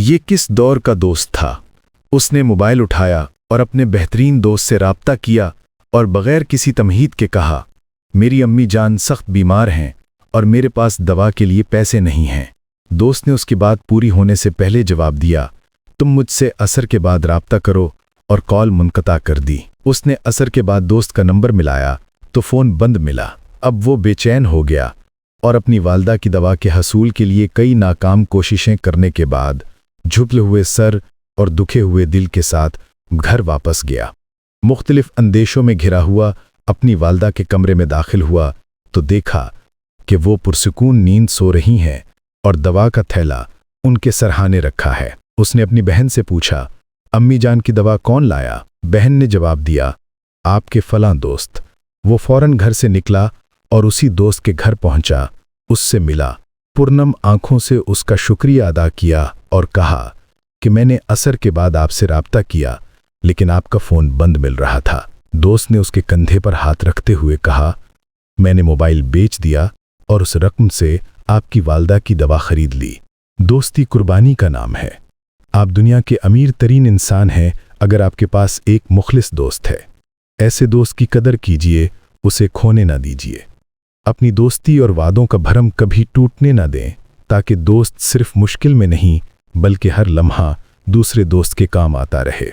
یہ کس دور کا دوست تھا؟ اس نے موبائل اٹھایا اور اپنے بہترین دوست سے رابطہ کیا اور بغیر کسی تمہید کے کہا، میری امی جان سخت بیمار ہیں اور میرے پاس دوا کے لیے پیسے نہیں ہیں۔ دوست نے اس کی بات پوری ہونے سے پہلے جواب دیا، تم مجھ سے عصر کے بعد رابطہ کرو، اور کال منقطع کر دی۔ اس نے عصر کے بعد دوست کا نمبر ملایا تو فون بند ملا۔ اب وہ بے چین ہو گیا اور اپنی والدہ کی دوا کے حصول کے لیے کئی ناکام کوششیں کرنے کے بعد جھکے ہوئے سر اور دکھے ہوئے دل کے ساتھ گھر واپس گیا۔ مختلف اندیشوں میں گھرا ہوا اپنی والدہ کے کمرے میں داخل ہوا تو دیکھا کہ وہ پرسکون نیند سو رہی ہیں اور دوا کا تھیلا ان کے سرہانے رکھا ہے۔ اس نے اپنی بہن سے پوچھا، امی جان کی دوا کون لایا؟ بہن نے جواب دیا، آپ کے فلاں دوست۔ وہ فوراً گھر سے نکلا اور اسی دوست کے گھر پہنچا، اس سے ملا، پرنم آنکھوں سے اس کا شکریہ ادا کیا اور کہا کہ میں نے عصر کے بعد آپ سے رابطہ کیا لیکن آپ کا فون بند مل رہا تھا۔ دوست نے اس کے کندھے پر ہاتھ رکھتے ہوئے کہا، میں نے موبائل بیچ دیا اور اس رقم سے آپ کی والدہ کی دوا خرید لی۔ دوستی قربانی کا نام ہے۔ آپ دنیا کے امیر ترین انسان ہیں اگر آپ کے پاس ایک مخلص دوست ہے۔ ایسے دوست کی قدر کیجئے، اسے کھونے نہ دیجئے۔ اپنی دوستی اور وعدوں کا بھرم کبھی ٹوٹنے نہ دیں تاکہ دوست صرف مشکل میں نہیں بلکہ ہر لمحہ دوسرے دوست کے کام آتا رہے۔